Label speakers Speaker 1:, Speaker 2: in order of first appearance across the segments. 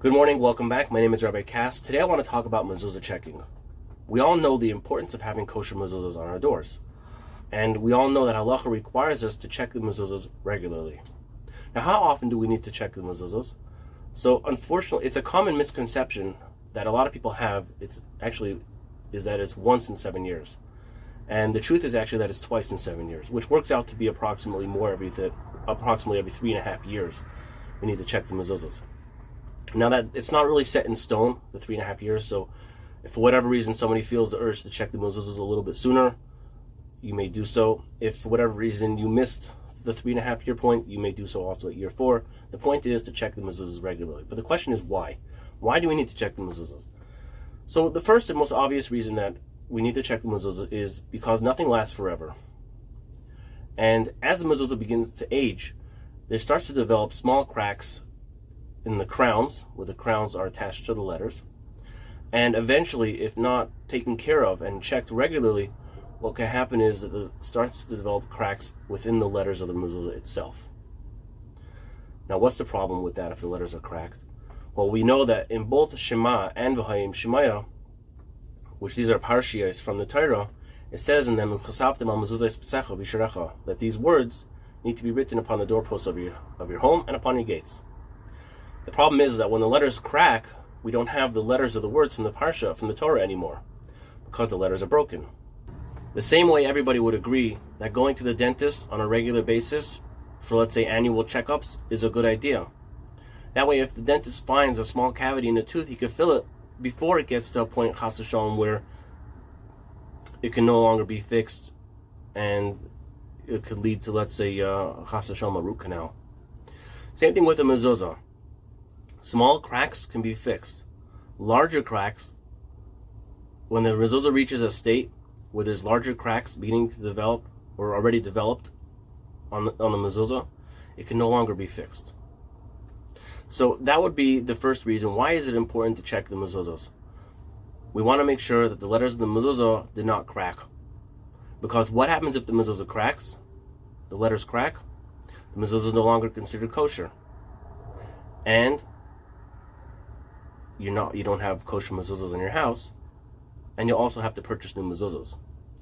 Speaker 1: Good morning, welcome back. My name is Rabbi Cass. Today I want to talk about mezuzah checking. We all know the importance of having kosher mezuzahs on our doors. And we all know that halacha requires us to check the mezuzahs regularly. Now, how often do we need to check the mezuzahs? So, unfortunately, it's a common misconception that a lot of people have. Is that it's once in 7 years. And the truth is actually that it's twice in 7 years, which works out to be approximately every 3.5 years. We need to check the mezuzahs. Now that it's not really set in stone, the 3.5 years, so if for whatever reason somebody feels the urge to check the mezuzahs a little bit sooner, you may do so. If for whatever reason you missed the 3.5 year point, you may do so also at year 4. The point is to check the mezuzahs regularly. But the question is why? Why do we need to check the mezuzahs? So the first and most obvious reason that we need to check the mezuzah is because nothing lasts forever. And as the mezuzah begins to age, there starts to develop small cracks in the crowns, where the crowns are attached to the letters. And eventually, if not taken care of and checked regularly, what can happen is that it starts to develop cracks within the letters of the mezuzah itself. Now, what's the problem with that if the letters are cracked? Well, we know that in both Shema and V'hayim Shemaya, which these are parshiyos from the Torah, it says in them, that these words need to be written upon the doorposts of your home and upon your gates. The problem is that when the letters crack, we don't have the letters of the words from the Parsha, from the Torah anymore, because the letters are broken. The same way everybody would agree that going to the dentist on a regular basis for, let's say, annual checkups is a good idea. That way, if the dentist finds a small cavity in the tooth, he can fill it before it gets to a point, chas v'shalom, where it can no longer be fixed and it could lead to, let's say, chas v'shalom, a root canal. Same thing with the mezuzah. Small cracks can be fixed. Larger cracks, when the mezuzah reaches a state where there's larger cracks beginning to develop or already developed on the mezuzah, it can no longer be fixed. So that would be the first reason. Why is it important to check the mezuzahs? We want to make sure that the letters of the mezuzah did not crack. Because what happens if the mezuzah cracks? The letters crack. The mezuzah is no longer considered kosher. And you don't have kosher mezuzahs in your house, and you'll also have to purchase new mezuzahs.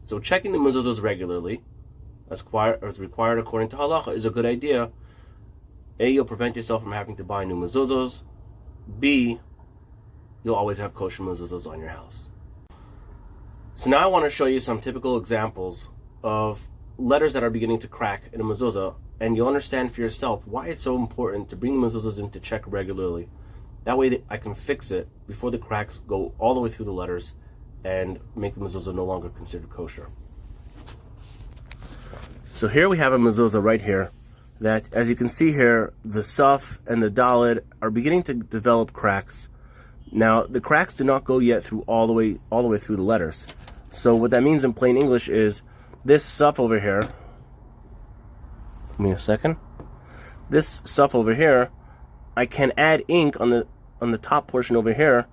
Speaker 1: So checking the mezuzahs regularly, as required according to halacha, is a good idea. A, you'll prevent yourself from having to buy new mezuzahs. B, you'll always have kosher mezuzahs on your house. So now I want to show you some typical examples of letters that are beginning to crack in a mezuzah, and you'll understand for yourself why it's so important to bring the mezuzahs in to check regularly. That way I can fix it before the cracks go all the way through the letters and make the mezuzah no longer considered kosher. So here we have a mezuzah right here that, as you can see here, the Saf and the Daled are beginning to develop cracks. Now, the cracks do not go yet through all the way through the letters. So what that means in plain English is this Saf over here, give me a second, this Saf over here, I can add ink on the top portion over here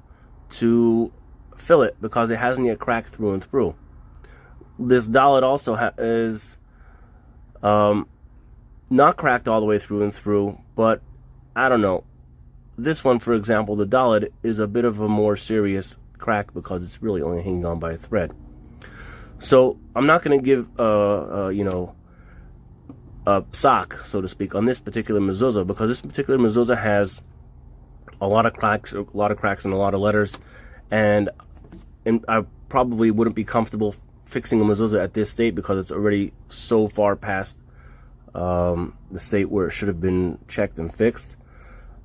Speaker 1: to fill it because it hasn't yet cracked through and through. This Dalet also is not cracked all the way through and through, but I don't know. This one, for example, the Dalet, is a bit of a more serious crack because it's really only hanging on by a thread. So I'm not going to give a sock, so to speak, on this particular mezuzah, because this particular mezuzah has a lot of cracks and a lot of letters, and I probably wouldn't be comfortable fixing a mezuzah at this state because it's already so far past the state where it should have been checked and fixed.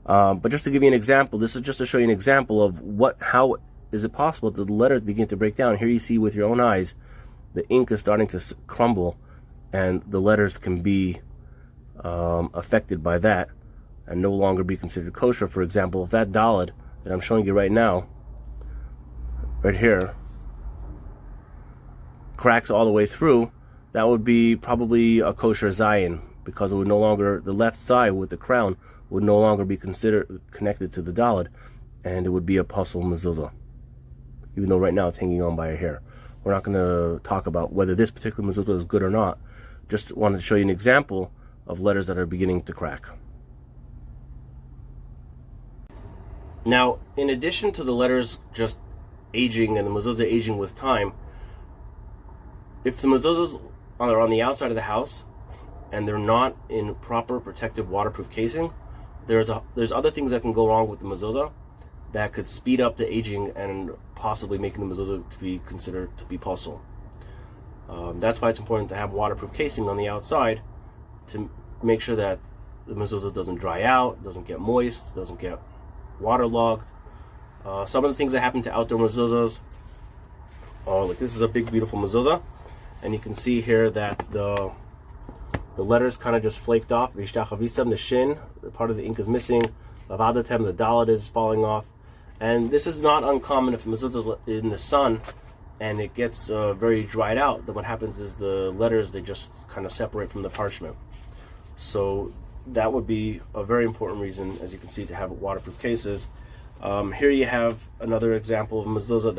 Speaker 1: But just to give you an example, this is just to show you an example of how is it possible that the letters begin to break down. Here you see with your own eyes, the ink is starting to crumble, and the letters can be affected by that and no longer be considered kosher. For example, if that Dalet that I'm showing you right now, right here, cracks all the way through, that would be probably a kosher Zayin, because it would no longer, the left side with the crown would no longer be considered connected to the Dalet, and it would be a pasul mezuzah, even though right now it's hanging on by a hair. We're not going to talk about whether this particular mezuzah is good or not. Just wanted to show you an example of letters that are beginning to crack. Now, in addition to the letters just aging and the mezuzah aging with time, if the mezuzahs are on the outside of the house and they're not in proper protective waterproof casing, there's other things that can go wrong with the mezuzah that could speed up the aging and possibly making the mezuzah to be considered to be pasul. That's why it's important to have waterproof casing on the outside to make sure that the mezuzah doesn't dry out, doesn't get moist, doesn't get waterlogged. Some of the things that happen to outdoor mezuzahs, like this is a big beautiful mezuzah, and you can see here that the letters kind of just flaked off. Vishtach the shin, the part of the ink is missing. Lavadatem, the dalet is falling off. And this is not uncommon if the mezuzah is in the sun and it gets very dried out. Then what happens is the letters, they just kind of separate from the parchment. So that would be a very important reason, as you can see, to have waterproof cases. Here you have another example of a mezuzah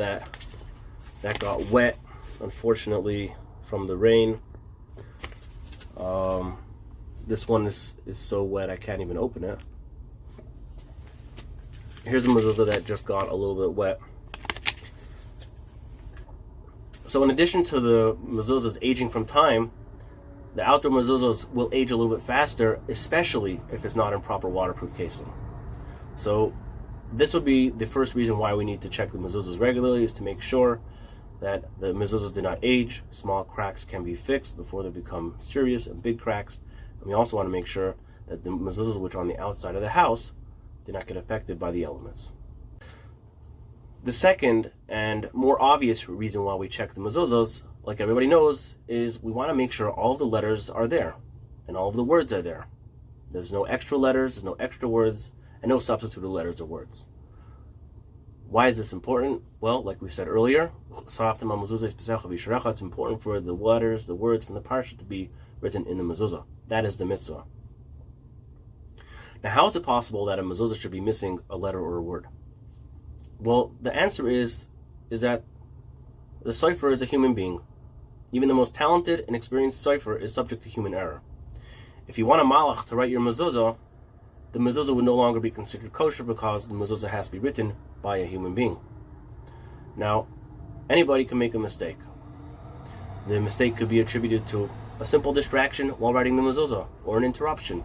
Speaker 1: that got wet, unfortunately, from the rain. This one is so wet I can't even open it. Here's a mezuzah that just got a little bit wet. So in addition to the mezuzahs aging from time, the outdoor mezuzahs will age a little bit faster, especially if it's not in proper waterproof casing. So this would be the first reason why we need to check the mezuzahs regularly, is to make sure that the mezuzahs do not age. Small cracks can be fixed before they become serious and big cracks. And we also want to make sure that the mezuzahs which are on the outside of the house do not get affected by the elements. The second and more obvious reason why we check the mezuzahs, like everybody knows, is we want to make sure all of the letters are there and all of the words are there. There's no extra letters, there's no extra words, and no substituted letters or words. Why is this important? Well, like we said earlier, it's important for the letters, the words from the parsha to be written in the mezuzah. That is the mitzvah. Now, how is it possible that a mezuzah should be missing a letter or a word? Well, the answer is that the sofer is a human being. Even the most talented and experienced sofer is subject to human error. If you want a malach to write your mezuzah, the mezuzah would no longer be considered kosher because the mezuzah has to be written by a human being. Now, anybody can make a mistake. The mistake could be attributed to a simple distraction while writing the mezuzah or an interruption.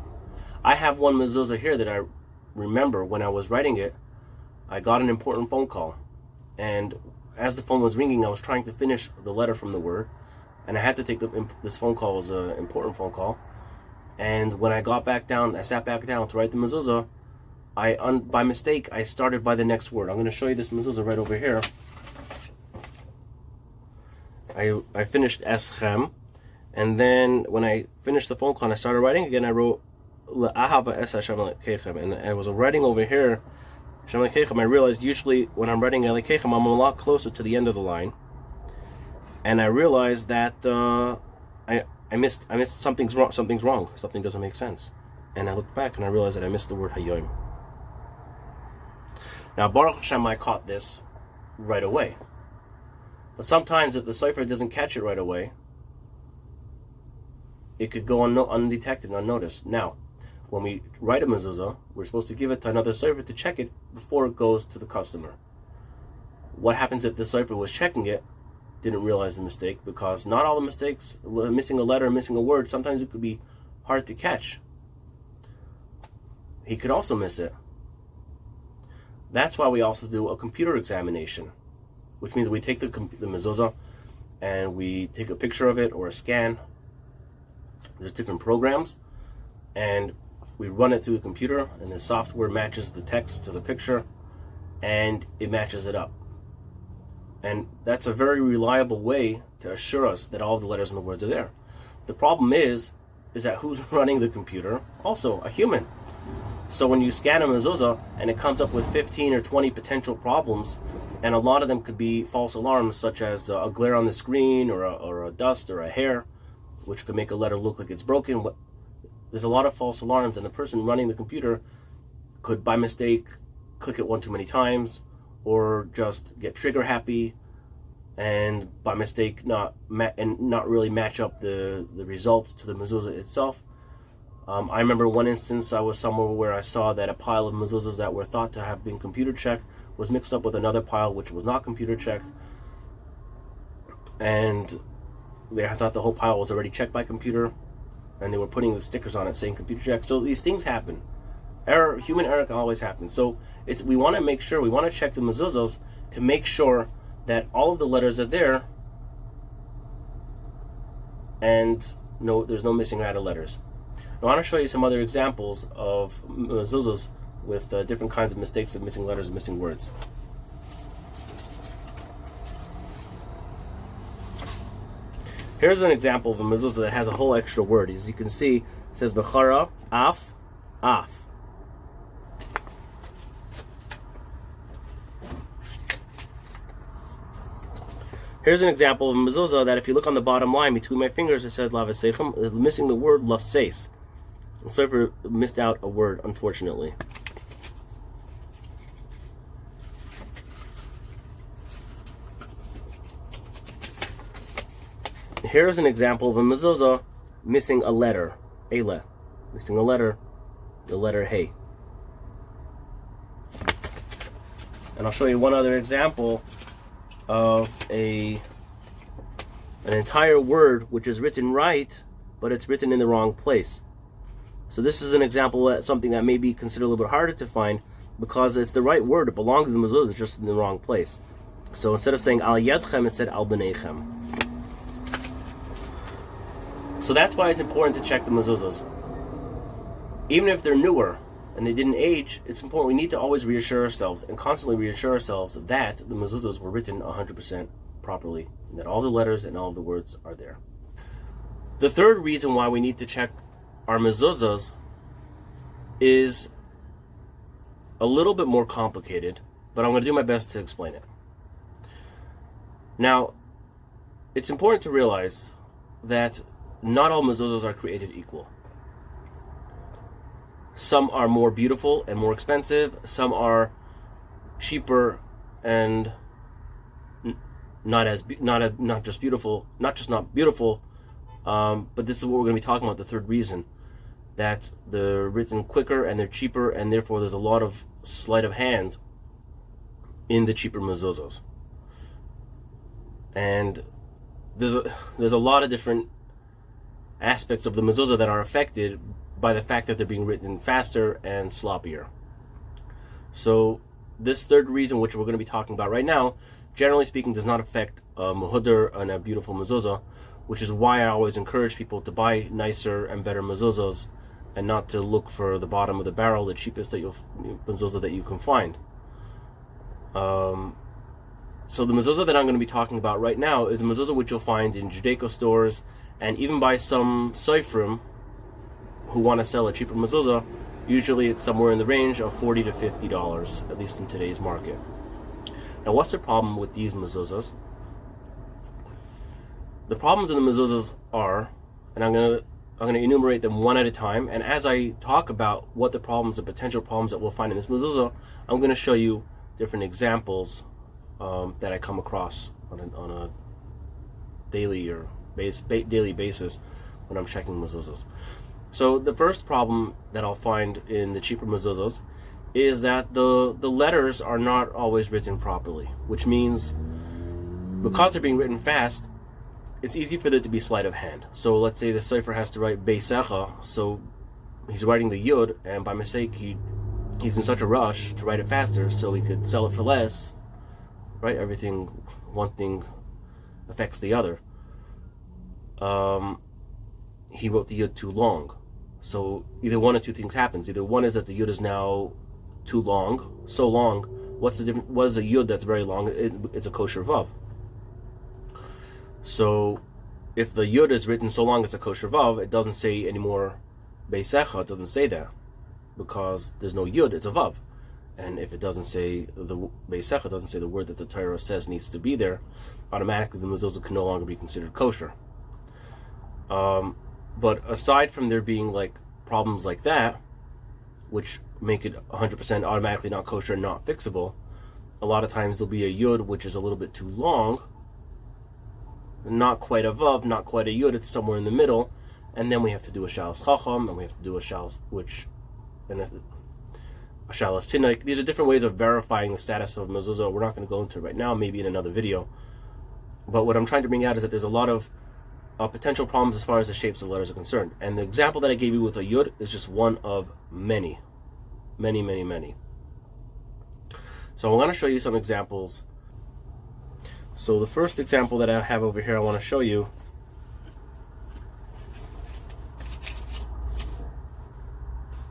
Speaker 1: I have one mezuzah here that I remember when I was writing it, I got an important phone call. And as the phone was ringing, I was trying to finish the letter from the word. And I had to take this phone call. It was an important phone call. And when I got back down, I sat back down to write the mezuzah. By mistake, I started by the next word. I'm going to show you this mezuzah right over here. I finished eschem, and then when I finished the phone call and I started writing again, I wrote le'ahava es Hashem lekechem, and I was writing over here Hashem lekechem. I realized usually when I'm writing lekechem, I'm a lot closer to the end of the line, and I realized that I missed something's wrong. Something doesn't make sense, and I looked back and I realized that I missed the word hayoim. Now, Baruch Hashem, I caught this right away. But sometimes if the sofer doesn't catch it right away, it could go undetected, unnoticed. Now, when we write a mezuzah, we're supposed to give it to another sofer to check it before it goes to the customer. What happens if the sofer was checking it, didn't realize the mistake? Because not all the mistakes, missing a letter, missing a word, sometimes it could be hard to catch. He could also miss it. That's why we also do a computer examination, which means we take the mezuzah and we take a picture of it or a scan. There's different programs, and we run it through the computer, and the software matches the text to the picture, and it matches it up. And that's a very reliable way to assure us that all the letters and the words are there. The problem is that who's running the computer? Also a human. So when you scan a mezuzah and it comes up with 15 or 20 potential problems, and a lot of them could be false alarms, such as a glare on the screen or a dust or a hair, which could make a letter look like it's broken. There's a lot of false alarms, and the person running the computer could, by mistake, click it one too many times, or just get trigger happy, and by mistake not really match up the results to the mezuzah itself. I remember one instance I was somewhere where I saw that a pile of mezuzahs that were thought to have been computer checked was mixed up with another pile which was not computer checked, and they thought the whole pile was already checked by computer, and they were putting the stickers on it saying computer check. So these things happen. Human error can always happen. So we want to make sure, we want to check the mezuzahs to make sure that all of the letters are there and there's no missing or added letters. I want to show you some other examples of mezuzahs with different kinds of mistakes of missing letters and missing words. Here's an example of a mezuzah that has a whole extra word. As you can see, it says Bechara, Af, Af. Here's an example of a mezuzah that if you look on the bottom line between my fingers, it says Lavasechem, missing the word Laseis. And Sofer missed out a word, unfortunately. Here's an example of a mezuzah missing a letter, Eile, missing a letter, the letter Hey. And I'll show you one other example of an entire word which is written right, but it's written in the wrong place. So this is an example of something that may be considered a little bit harder to find because it's the right word, it belongs in the mezuzah, it's just in the wrong place. So instead of saying al yadchem, it said al b'neichem. So that's why it's important to check the mezuzahs. Even if they're newer and they didn't age, it's important. We need to always reassure ourselves and constantly reassure ourselves that the mezuzahs were written 100% properly, and that all the letters and all the words are there. The third reason why we need to check our mezuzahs is a little bit more complicated, but I'm going to do my best to explain it. Now, it's important to realize that not all mezuzahs are created equal. Some are more beautiful and more expensive. Some are cheaper and not just beautiful, but this is what we're going to be talking about. The third reason, that they're written quicker and they're cheaper, and therefore there's a lot of sleight of hand in the cheaper mezuzahs. And there's a lot of different aspects of the mezuzah that are affected by the fact that they're being written faster and sloppier. So this third reason, which we're going to be talking about right now, generally speaking, does not affect a muhudar and a beautiful mezuzah, which is why I always encourage people to buy nicer and better mezuzahs and not to look for the bottom of the barrel, the cheapest mezuzah that you can find. So the mezuzah that I'm going to be talking about right now is a mezuzah which you'll find in Judaica stores and even by some soifrim who want to sell a cheaper mezuzah. Usually it's somewhere in the range of $40 to $50, at least in today's market. Now, what's the problem with these mezuzahs? The problems in the mezuzahs are, and I'm going to enumerate them one at a time, and as I talk about what the problems, the potential problems that we'll find in this mezuzah, I'm going to show you different examples that I come across on a daily basis when I'm checking mezuzahs. So the first problem that I'll find in the cheaper mezuzahs is that the letters are not always written properly, which means because they're being written fast, it's easy for there to be sleight of hand. So let's say the sofer has to write Beisecha, so he's writing the Yud, and by mistake he's in such a rush to write it faster so he could sell it for less, right? One thing affects the other. He wrote the Yud too long. So either one or two things happens. Either one is that the Yud is now too long, so long. What's the difference? What is a Yud that's very long? It's a kosher Vav. So if the Yud is written so long it's a kosher Vav, it doesn't say anymore Beisecha, it doesn't say that. Because there's no Yud, it's a Vav. And if it doesn't say the Beisecha, doesn't say the word that the Torah says needs to be there, automatically the mezuzah can no longer be considered kosher. But aside from there being like problems like that, which make it 100% automatically not kosher and not fixable, a lot of times there'll be a Yud which is a little bit too long, not quite a Vav, not quite a Yud, it's somewhere in the middle, and then we have to do a shalas chacham, and we have to do a shalas tinnik. These are different ways of verifying the status of mezuzah. We're not going to go into it right now, maybe in another video. But what I'm trying to bring out is that there's a lot of potential problems as far as the shapes of the letters are concerned. And the example that I gave you with a yud is just one of many. So I'm going to show you some examples. So the first example that I have over here I want to show you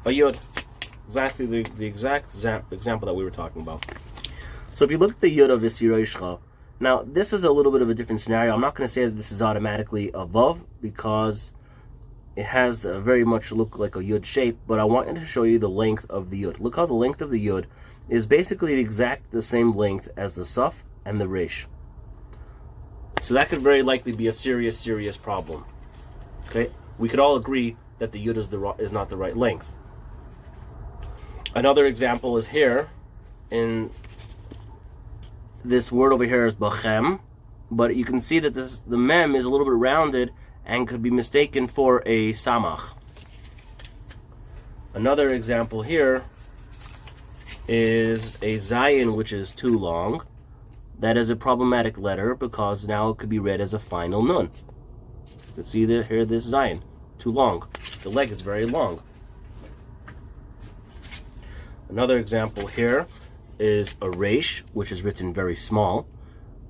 Speaker 1: a yud. Exactly the exact example that we were talking about. So if you look at the yud of this Yirayishcha, now this is a little bit of a different scenario. I'm not going to say that this is automatically a vav because it has a very much look like a yud shape, but I wanted to show you the length of the yud. Look how the length of the yud is basically the same length as the saf and the resh. So that could very likely be a serious problem. Okay, we could all agree that the yud is not the right length. Another example is here, in this word over here is bachem, but you can see that the mem is a little bit rounded and could be mistaken for a samach. Another example here is a zayin, which is too long. That is a problematic letter because now it could be read as a final nun. You can see that here, this zayin, too long. The leg is very long. Another example here is a resh, which is written very small,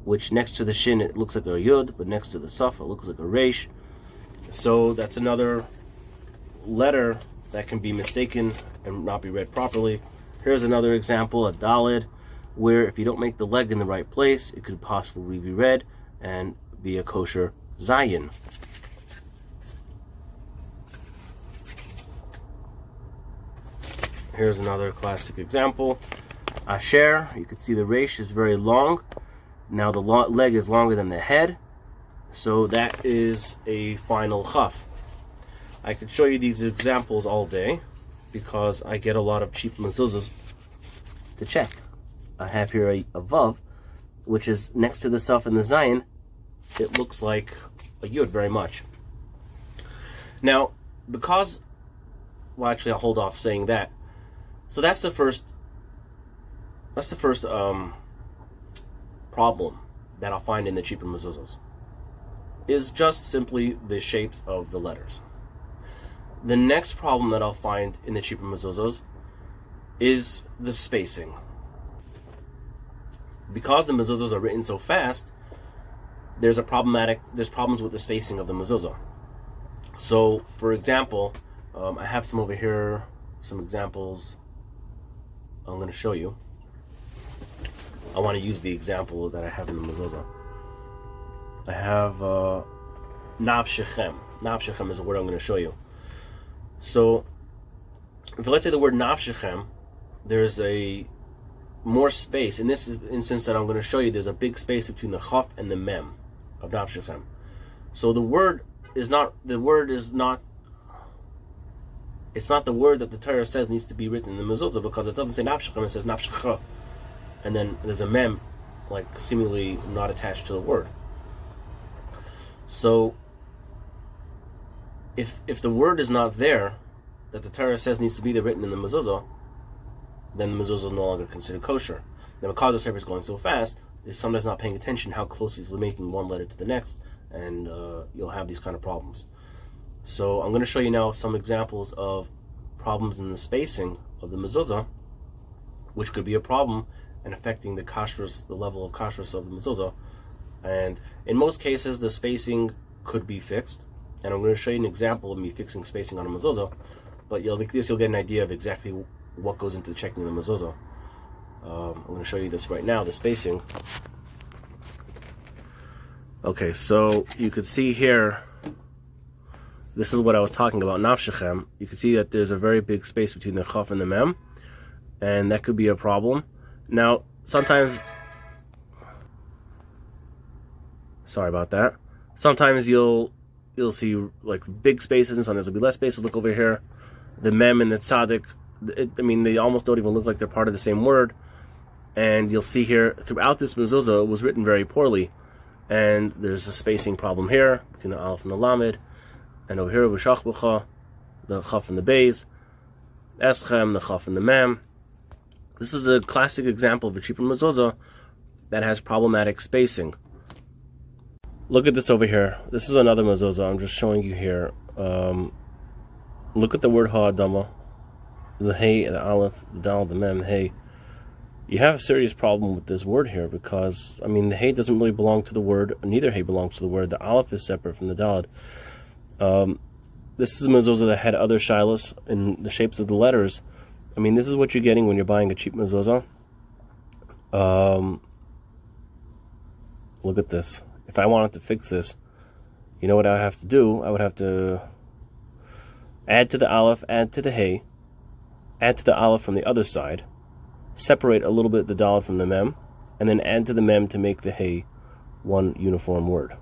Speaker 1: which next to the shin it looks like a yud, but next to the saf it looks like a resh. So that's another letter that can be mistaken and not be read properly. Here's another example, a dalid, where if you don't make the leg in the right place, it could possibly be read and be a kosher zayin. Here's another classic example. Asher, you can see the resh is very long. Now the leg is longer than the head. So that is a final chaf. I could show you these examples all day because I get a lot of cheap mezuzahs to check. I have here a vav, which is next to the saf and the zayin. It looks like a yud very much. Now, because, well actually I'll hold off saying that. So that's the first problem that I'll find in the cheaper mezuzahs, is just simply the shapes of the letters. The next problem that I'll find in the cheaper mezuzahs is the spacing. Because the mezuzahs are written so fast, there's problems with the spacing of the mezuzah. So, for example, I have some over here, some examples I'm going to show you. I want to use the example that I have in the mezuzah. I have nav shechem. Nav shechem is a word I'm going to show you. So, if let's say the word nav shechem, there's a more space. In this instance that I'm going to show you, there's a big space between the chaf and the mem of nav shechem. So it's not the word that the Torah says needs to be written in the mezuzah, because it doesn't say nafshechem, it says nafshecha, and then there's a mem, like seemingly not attached to the word. So if the word is not there that the Torah says needs to be there written in the mezuzah, then the mezuzah is no longer considered kosher. Now, because the server is going so fast, they're sometimes not paying attention how closely he's making one letter to the next, and you'll have these kind of problems. So I'm going to show you now some examples of problems in the spacing of the mezuzah, which could be a problem and affecting the kashrus, the level of kashrus of the mezuzah. And in most cases, the spacing could be fixed. And I'm going to show you an example of me fixing spacing on a mezuzah. But you'll get an idea of exactly what goes into checking the mezuzah. I'm going to show you this right now, the spacing. Okay, so you could see here, this is what I was talking about, nafshechem. You can see that there's a very big space between the chaf and the mem, and that could be a problem. Now, sometimes, sorry about that. Sometimes you'll see like big spaces, and sometimes there'll be less spaces. Look over here, the mem and the tzaddik. They almost don't even look like they're part of the same word. And you'll see here throughout this mezuzah, it was written very poorly, and there's a spacing problem here between the aleph and the lamed. And over here, V'shachbucha, the Chaf and the Beis, Eschem, the Chaf and the Mem. This is a classic example of a cheaper Mezuzah that has problematic spacing. Look at this over here. This is another Mezuzah. I'm just showing you here. Look at the word Ha'adama, the Hey, the Aleph, the Dal, the Mem, the Hey. You have a serious problem with this word here because, I mean, the Hey doesn't really belong to the word, neither Hey belongs to the word. The Aleph is separate from the Daled. This is a Mezuzah that had other shilas in the shapes of the letters. I mean, this is what you're getting when you're buying a cheap Mezuzah. Look at this. If I wanted to fix this, you know what I would have to do? I would have to add to the Aleph, add to the Hey, add to the Aleph from the other side, separate a little bit the Daled from the Mem, and then add to the Mem to make the Hey one uniform word.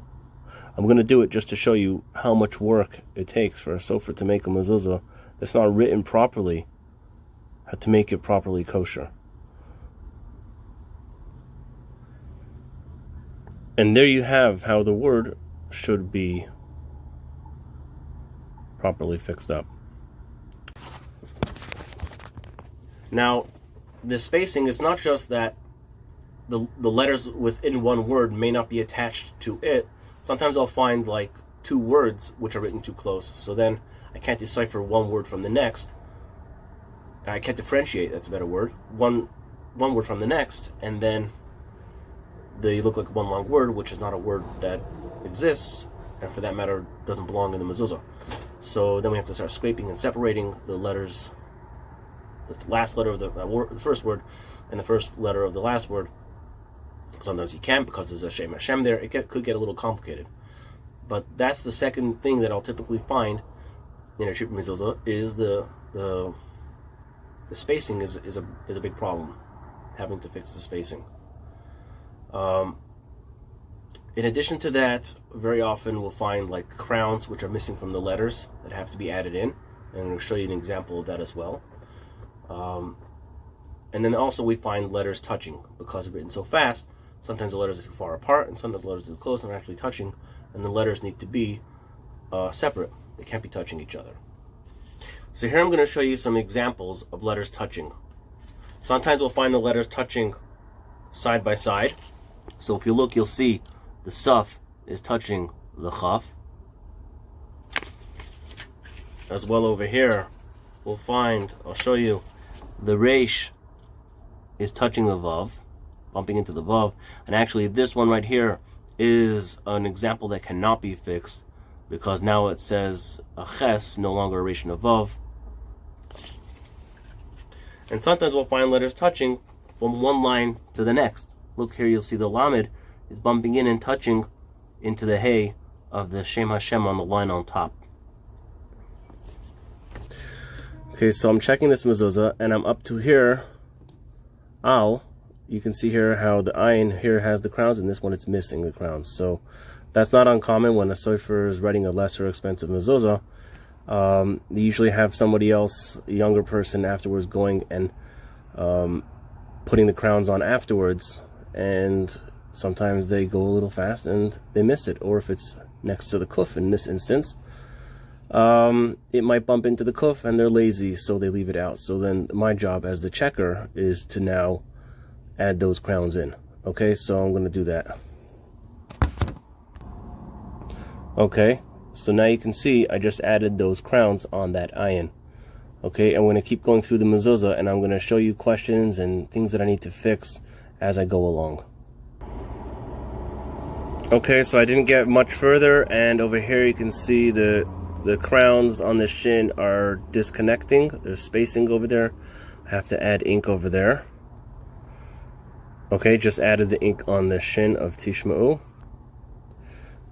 Speaker 1: I'm going to do it just to show you how much work it takes for a sofer to make a Mezuzah that's not written properly, how to make it properly kosher. And there you have how the word should be properly fixed up. Now, the spacing is not just that the letters within one word may not be attached to it. Sometimes I'll find like two words which are written too close, so then I can't decipher one word from the next. I can't differentiate, that's a better word, one word from the next, and then they look like one long word, which is not a word that exists, and for that matter doesn't belong in the Mezuzah. So then we have to start scraping and separating the letters, the last letter of the first word and the first letter of the last word. Sometimes you can't because there's a Shem Hashem there. It could get a little complicated. But that's the second thing that I'll typically find in a cheaper Mezuzah is the spacing is a big problem, having to fix the spacing. In addition to that, very often we'll find like crowns which are missing from the letters that have to be added in, and I'm going to show you an example of that as well. And then also we find letters touching because they're written so fast. Sometimes the letters are too far apart, and sometimes the letters are too close and are actually touching, and the letters need to be separate. They can't be touching each other. So here I'm going to show you some examples of letters touching. Sometimes we'll find the letters touching side by side. So if you look, you'll see the Saf is touching the Chaf. As well over here, we'll find, I'll show you, the Reish is touching the Vav, bumping into the Vav. And actually this one right here is an example that cannot be fixed because now it says a Ches, no longer a Reish and a Vav. And sometimes we'll find letters touching from one line to the next. Look here, you'll see the Lamed is bumping in and touching into the Hey of the Shem Hashem on the line on top. Okay, so I'm checking this Mezuzah and I'm up to here. Al, you can see here how the ayin here has the crowns and this one it's missing the crowns. So that's not uncommon when a sofer is writing a lesser expensive Mezuzah. They usually have somebody else, a younger person, afterwards going and putting the crowns on afterwards, and sometimes they go a little fast and they miss it. Or if it's next to the kuf in this instance, it might bump into the kuf and they're lazy, so they leave it out. So then my job as the checker is to now add those crowns in. Okay, so I'm going to do that. Okay, so now you can see I just added those crowns on that ayin. Okay, I'm going to keep going through the Mezuzah and I'm going to show you questions and things that I need to fix as I go along. Okay, so I didn't get much further, and over here you can see the crowns on the shin are disconnecting. There's spacing over there. I have to add ink over there. Okay, just added the ink on the shin of Tishma'u.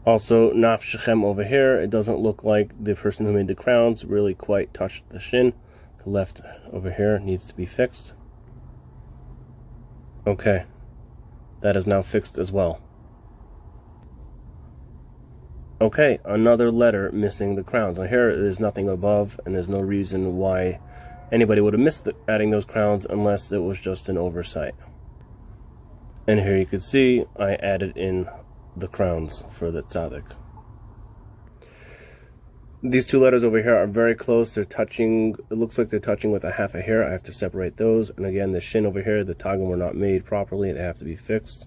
Speaker 1: Also, Nafshechem over here, it doesn't look like the person who made the crowns really quite touched the shin. The left over here needs to be fixed. Okay, that is now fixed as well. Okay, another letter missing the crowns. Now here there's nothing above, and there's no reason why anybody would have missed adding those crowns unless it was just an oversight. And here you can see I added in the crowns for the tzaddik. These two letters over here are very close. They're touching. It looks like they're touching with a half a hair. I have to separate those. And again, the shin over here, the tagim were not made properly. They have to be fixed.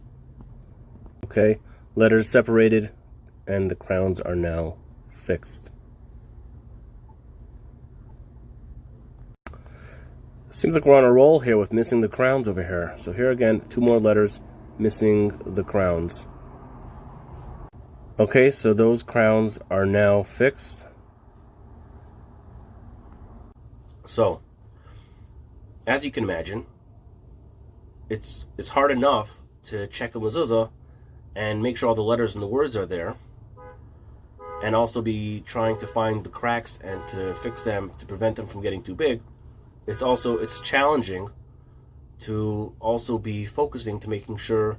Speaker 1: Okay, letters separated, and the crowns are now fixed. Seems like we're on a roll here with missing the crowns over here. So here again, two more letters missing the crowns. Okay, so those crowns are now fixed. So, as you can imagine, it's hard enough to check a mezuzah and make sure all the letters and the words are there, and also be trying to find the cracks and to fix them to prevent them from getting too big. It's challenging to also be focusing to making sure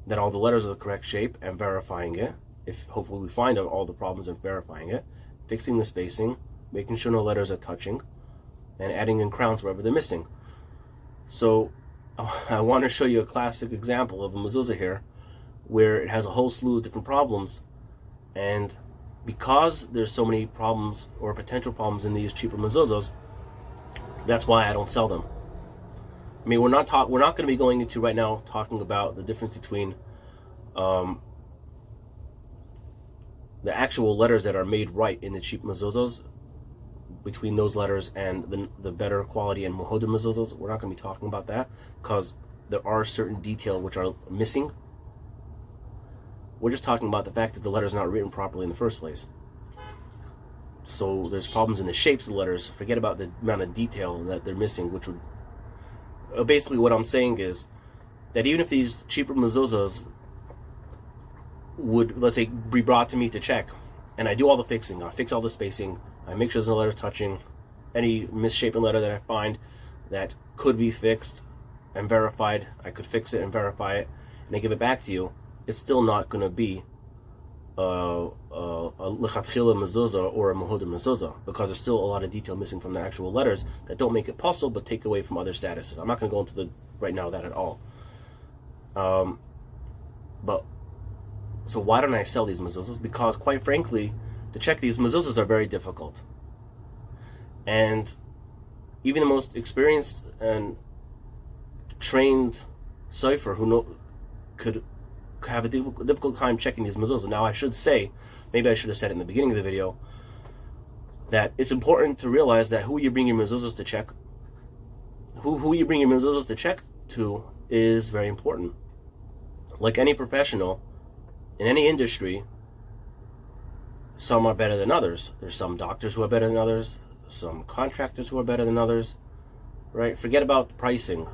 Speaker 1: that all the letters are the correct shape and verifying it. If hopefully we find out all the problems and verifying it, fixing the spacing, making sure no letters are touching, and adding in crowns wherever they're missing. So I want to show you a classic example of a mezuzah here where it has a whole slew of different problems, and because there's so many problems or potential problems in these cheaper mezuzahs, that's why I don't sell them. I mean, we're not going to be going into right now talking about the difference between the actual letters that are made right in the cheap mezuzahs, between those letters and the better quality and muhodim mezuzahs. We're not going to be talking about that because there are certain details which are missing. We're just talking about the fact that the letters are not written properly in the first place. So there's problems in the shapes of the letters. Forget about the amount of detail that they're missing, which would... basically what I'm saying is that even if these cheaper mezuzahs would, let's say, be brought to me to check, and I do all the fixing, I fix all the spacing, I make sure there's no letter touching, any misshapen letter that I find that could be fixed and verified, I could fix it and verify it, and I give it back to you, it's still not going to be a lechatchila mezuzah or a muhodim mezuzah, because there's still a lot of detail missing from the actual letters that don't make it possible but take away from other statuses. I'm not going to go into right now that at all. But so why don't I sell these mezuzahs? Because quite frankly, to check these mezuzahs are very difficult, and even the most experienced and trained sofer who could have a difficult time checking these mezuzahs. Now I should say, maybe I should have said it in the beginning of the video, that it's important to realize that who you bring your mezuzahs to check, who you bring your mezuzahs to check to is very important. Like any professional, in any industry, some are better than others. There's some doctors who are better than others, some contractors who are better than others, right? Forget about pricing.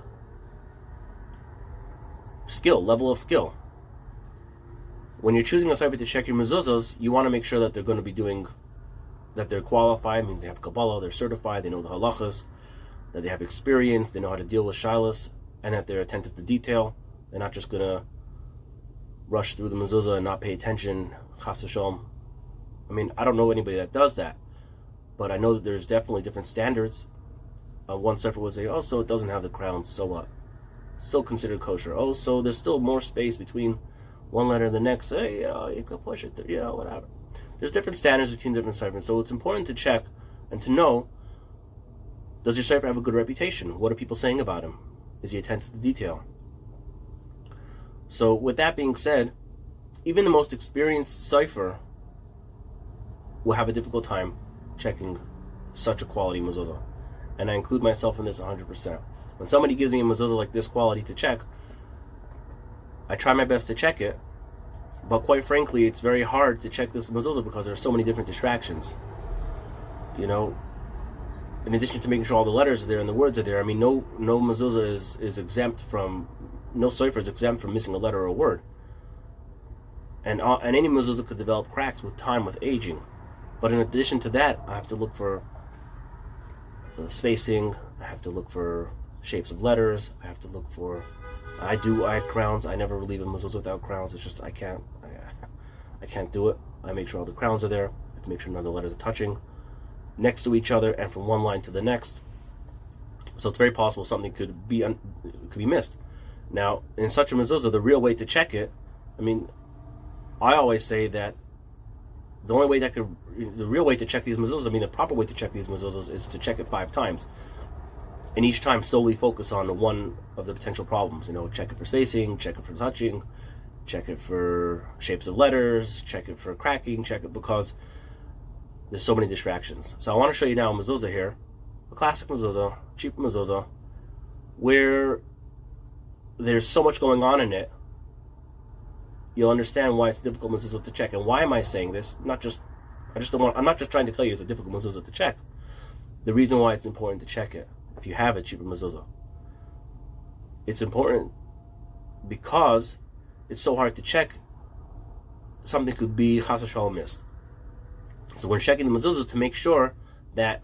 Speaker 1: Skill, level of skill. When you're choosing a sofer to check your mezuzahs, you want to make sure that they're going to be doing, that they're qualified, means they have Kabbalah, they're certified, they know the halachas, that they have experience, they know how to deal with shilas, and that they're attentive to detail. They're not just going to rush through the mezuzah and not pay attention, chas v'shalom. I mean, I don't know anybody that does that, but I know that there's definitely different standards. One sofer would say, oh, so it doesn't have the crowns, so what? Still considered kosher. Oh, so there's still more space between one letter and the next. Hey, you could push it, whatever. There's different standards between different sofers, so it's important to check and to know, does your sofer have a good reputation? What are people saying about him? Is he attentive to detail? So with that being said, even the most experienced sofer will have a difficult time checking such a quality mezuzah. And I include myself in this 100%. When somebody gives me a mezuzah like this quality to check, I try my best to check it, but quite frankly, it's very hard to check this mezuzah because there are so many different distractions. You know, in addition to making sure all the letters are there and the words are there, I mean, no mezuzah is exempt from, no sofer is exempt from missing a letter or a word. And any mezuzah could develop cracks with time, with aging. But in addition to that, I have to look for spacing, I have to look for shapes of letters, I have to look for, I add crowns. I never leave a mezuzah without crowns. It's just I can't do it. I make sure all the crowns are there. I have to make sure none of the letters are touching next to each other and from one line to the next. So it's very possible something could be missed. Now, in such a mezuzah, the real way to check it, I mean, I always say that the only way that could the real way to check these mezuzahs, the proper way to check these mezuzahs is to check it 5 times. And each time solely focus on one of the potential problems. Check it for spacing, check it for touching, check it for shapes of letters, check it for cracking, check it because there's so many distractions. So I want to show you now a mezuzah here, a classic mezuzah, cheap mezuzah, where there's so much going on in it. You'll understand why it's a difficult mezuzah to check. And why am I saying this? I'm not just trying to tell you it's a difficult mezuzah to check. The reason why it's important to check it, if you have a cheaper mezuzah, it's important because it's so hard to check. Something could be chas v'shalom missed. So we're checking the mezuzahs to make sure that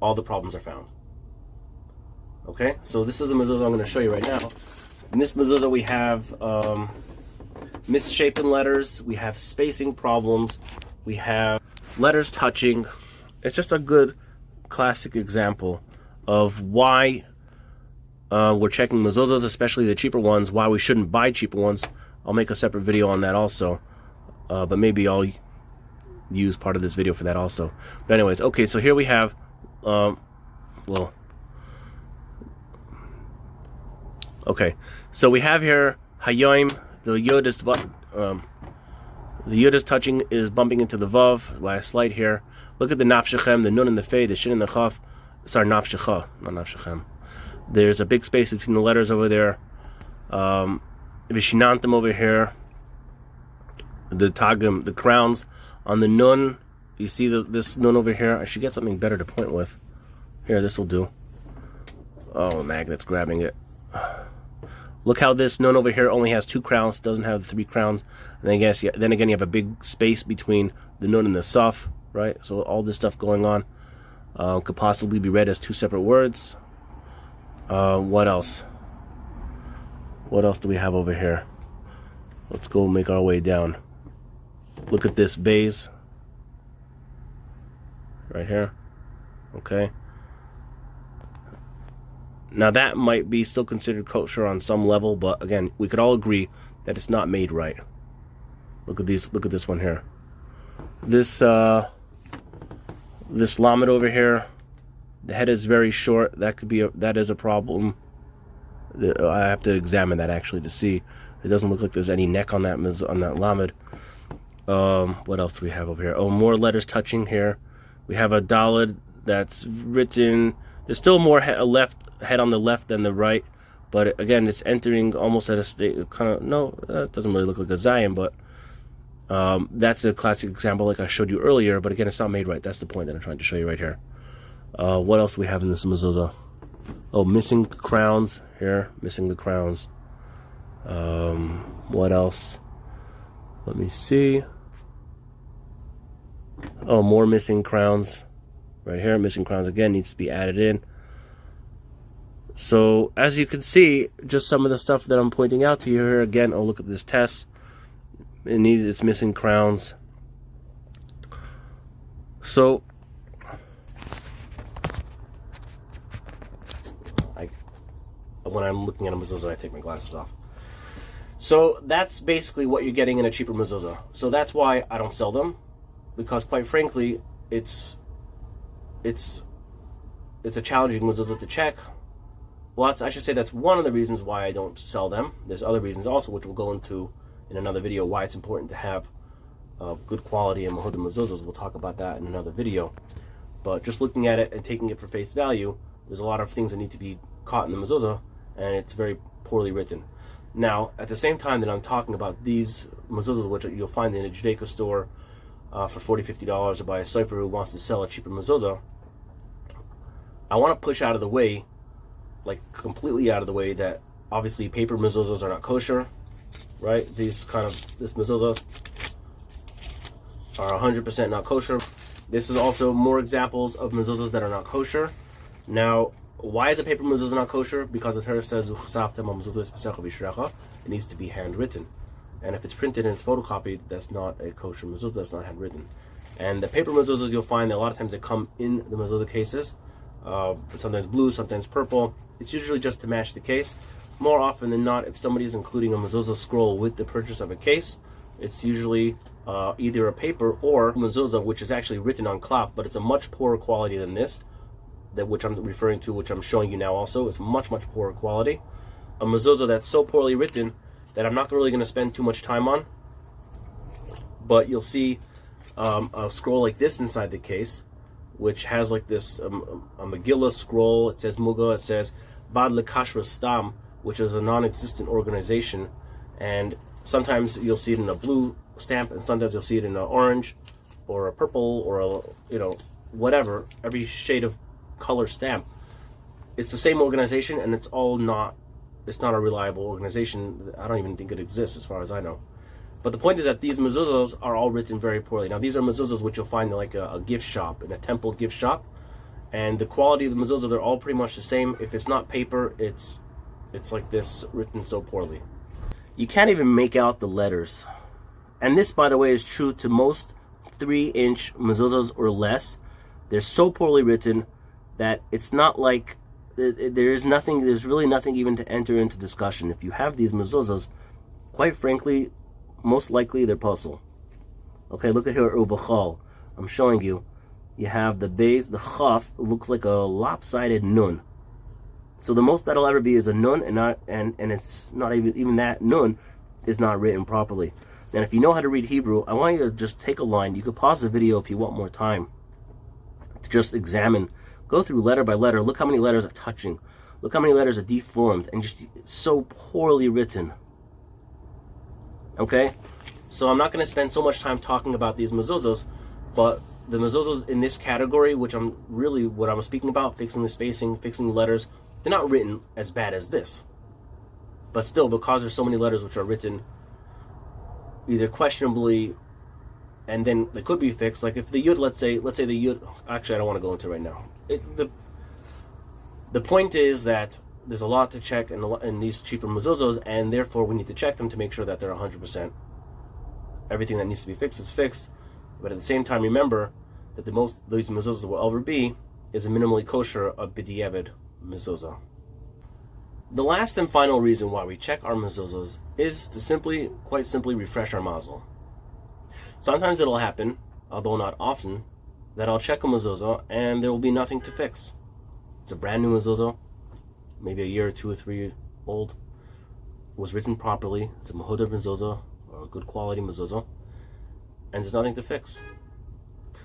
Speaker 1: all the problems are found. Okay, so this is a mezuzah I'm going to show you right now. In this mezuzah we have misshapen letters, we have spacing problems, we have letters touching. It's just a good classic example of why we're checking mezuzahs, especially the cheaper ones, why we shouldn't buy cheaper ones. I'll make a separate video on that also, but maybe I'll use part of this video for that also. But anyways, okay, so here we have so we have here Hayoim. The yod is touching, is bumping into the vav by a slight here. Look at the nafshechem, the nun and the fei, the shin and the chaf. Sorry, nafshecha, not nafshechem. There's a big space between the letters over there. Vishinantim over here. The tagim, the crowns on the nun. You see this nun over here. I should get something better to point with. Here, this will do. Oh, magnet's grabbing it. Look how this nun over here only has 2 crowns, doesn't have the 3 crowns. And then again, you have a big space between the nun and the saf, right? So all this stuff going on could possibly be read as 2 separate words. What else? What else do we have over here? Let's go make our way down. Look at this bays right here. Okay. Now that might be still considered kosher on some level, but again, we could all agree that it's not made right. Look at these. Look at this one here. This this lamed over here, the head is very short. That is a problem. I have to examine that actually to see. It doesn't look like there's any neck on that lamed. What else do we have over here? Oh, more letters touching here. We have a daled that's written. There's still more head on the left than the right, but again, it's entering almost at a state no, that doesn't really look like a Zion, but that's a classic example like I showed you earlier, but again, it's not made right. That's the point that I'm trying to show you right here. What else do we have in this mezuzah? Oh, missing crowns here, missing the crowns. What else? Let me see. Oh, more missing crowns. Right here, missing crowns again, needs to be added in. So, as you can see, just some of the stuff that I'm pointing out to you here. Again, oh, look at this test. It's missing crowns. So, when I'm looking at a mezuzah, I take my glasses off. So, that's basically what you're getting in a cheaper mezuzah. So, that's why I don't sell them. Because, quite frankly, it's a challenging mezuzah to check. Well, I should say that's one of the reasons why I don't sell them. There's other reasons also, which we'll go into in another video, why it's important to have good quality and Mahudim mezuzahs. We'll talk about that in another video. But just looking at it and taking it for face value, there's a lot of things that need to be caught in the mezuzah, and it's very poorly written. Now, at the same time that I'm talking about these mezuzahs, which you'll find in a Judaica store for $40, $50, or by a sofer who wants to sell a cheaper mezuzah, I want to push out of the way, like completely out of the way, that obviously paper mezuzahs are not kosher, right? This mezuzah are 100% not kosher. This is also more examples of mezuzahs that are not kosher. Now, why is a paper mezuzah not kosher? Because the Torah says it needs to be handwritten. And if it's printed and it's photocopied, that's not a kosher mezuzah, that's not handwritten. And the paper mezuzahs, you'll find that a lot of times they come in the mezuzah cases. Sometimes blue, sometimes purple. It's usually just to match the case. More often than not, if somebody is including a mezuzah scroll with the purchase of a case, It's usually either a paper or mezuzah, which is actually written on cloth, but it's a much poorer quality than this, which I'm referring to, which I'm showing you now also. It's much poorer quality. A mezuzah that's so poorly written that I'm not really going to spend too much time on. But you'll see a scroll like this inside the case, which has like this a Megillah scroll. It says Muga. It says Bad Lekashra Stam, which is a non-existent organization, and sometimes you'll see it in a blue stamp, and sometimes you'll see it in an orange, or a purple, or a whatever, every shade of color stamp. It's the same organization, and it's not a reliable organization. I don't even think it exists, as far as I know. But the point is that these mezuzahs are all written very poorly. Now, these are mezuzahs which you'll find in like a gift shop, in a temple gift shop, and the quality of the mezuzah, they're all pretty much the same. If it's not paper, it's like this, written so poorly. You can't even make out the letters. And this, by the way, is true to most 3-inch mezuzahs or less. They're so poorly written that it's not like there's really nothing even to enter into discussion. If you have these mezuzahs, quite frankly, most likely they're puzzle. Okay, look at here, Ubachal. I'm showing you. You have the base, the chaf looks like a lopsided nun. So the most that'll ever be is a nun, and it's not even that nun is not written properly. And if you know how to read Hebrew, I want you to just take a line. You could pause the video if you want more time to just examine, go through letter by letter. Look how many letters are touching. Look how many letters are deformed and just so poorly written. Okay, so I'm not going to spend so much time talking about these mezuzahs, but the mezuzahs in this category, what I'm speaking about, fixing the spacing, fixing the letters, they're not written as bad as this. But still, because there's so many letters which are written either questionably, and then they could be fixed. Like if the yud, let's say the yud. Actually, I don't want to go into it right now. The point is that there's a lot to check in these cheaper mezuzahs, and therefore we need to check them to make sure that they're 100%. Everything that needs to be fixed is fixed, but at the same time, remember that the most these mezuzahs will ever be is a minimally kosher, a b'diavad mezuzah. The last and final reason why we check our mezuzahs is to quite simply refresh our mazel. Sometimes it'll happen, although not often, that I'll check a mezuzah and there will be nothing to fix. It's a brand new mezuzah, maybe a year or 2 or 3 old. It was written properly. It's a mahudar mezuzah, or a good quality mezuzah, and there's nothing to fix.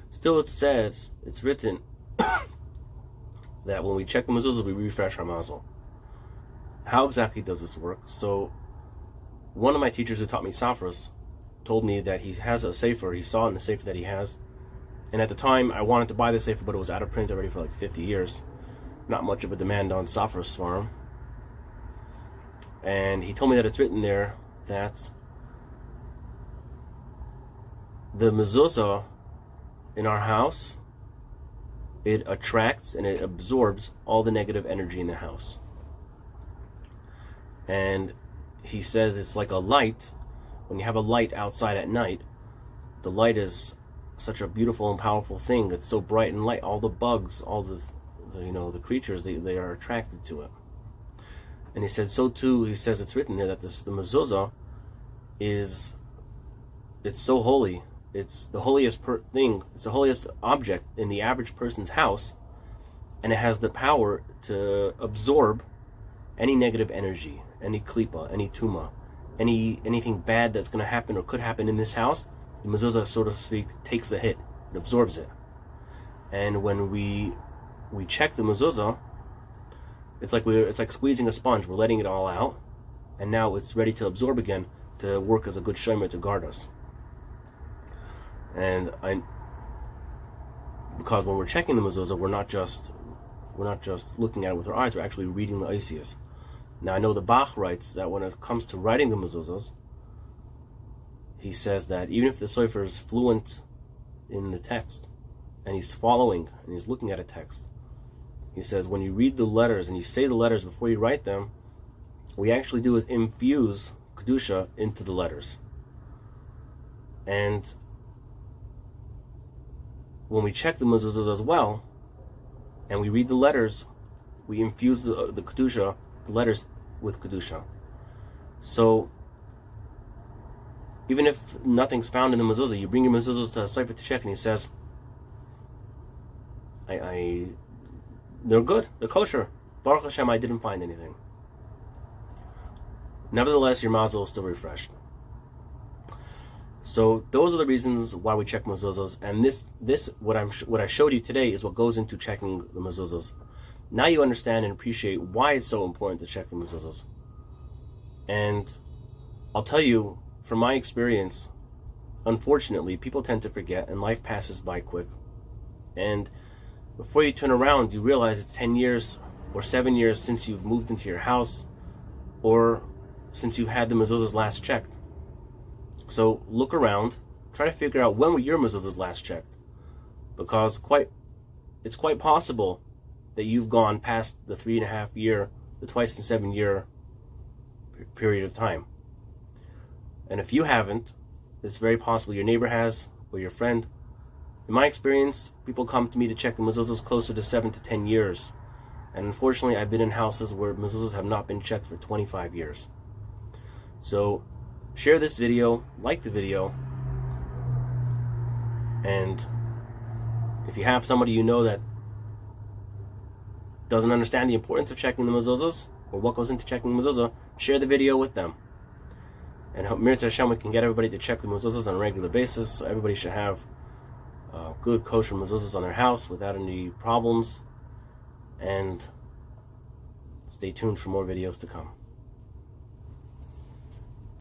Speaker 1: Still, it says, it's written that when we check the mezuzahs, we refresh our mazel. How exactly does this work? So, one of my teachers who taught me Safras told me that he has a sefer, he saw in the sefer that he has, and at the time I wanted to buy the sefer, but it was out of print already for like 50 years. Not much of a demand on Safras for him. And he told me that it's written there that the mezuzah in our house, it attracts and it absorbs all the negative energy in the house. And he says it's like a light. When you have a light outside at night, the light is such a beautiful and powerful thing. It's so bright and light. All the bugs, all the creatures, they are attracted to it. And he said so too. He says it's written there that the mezuzah it's so holy. It's the holiest thing. It's the holiest object in the average person's house, and it has the power to absorb any negative energy, any klipa, any tuma, anything bad that's going to happen or could happen in this house. The mezuzah, so to speak, takes the hit. It absorbs it. And when we check the mezuzah, it's like squeezing a sponge. We're letting it all out, and now it's ready to absorb again, to work as a good shomer to guard us. And because when we're checking the mezuzah, we're not just looking at it with our eyes. We're actually reading the Isias. Now I know the Bach writes that when it comes to writing the mezuzahs, he says that even if the Sofer is fluent in the text, and he's following and he's looking at a text, he says when you read the letters and you say the letters before you write them, what we actually do is infuse Kedusha into the letters. And when we check the mezuzahs as well, and we read the letters, we infuse the Kedusha, the letters, with Kedusha. So Even if nothing's found in the mezuzah, you bring your mezuzahs to a Sofer to check, and he says, they're good, they're kosher. Baruch Hashem, I didn't find anything. Nevertheless, your Mazel is still refreshed. So those are the reasons why we check mezuzahs, and what I showed you today is what goes into checking the mezuzahs. Now you understand and appreciate why it's so important to check the mezuzahs. And I'll tell you, from my experience, unfortunately, people tend to forget, and life passes by quick. And before you turn around, you realize it's 10 years or 7 years since you've moved into your house, or since you've had the mezuzahs last checked. So look around, try to figure out when were your mezuzahs last checked, because it's quite possible that you've gone past the 3.5 year, the twice in 7 year period of time. And if you haven't, it's very possible your neighbor has, or your friend. In my experience, people come to me to check the mezuzahs closer to 7 to 10 years. And unfortunately, I've been in houses where mezuzahs have not been checked for 25 years. So share this video, like the video, and if you have somebody you know that doesn't understand the importance of checking the mezuzahs, or what goes into checking the mezuzah, share the video with them. And Mirza Hashem, we can get everybody to check the mezuzahs on a regular basis. So everybody should have good kosher mezuzahs on their house without any problems. And stay tuned for more videos to come.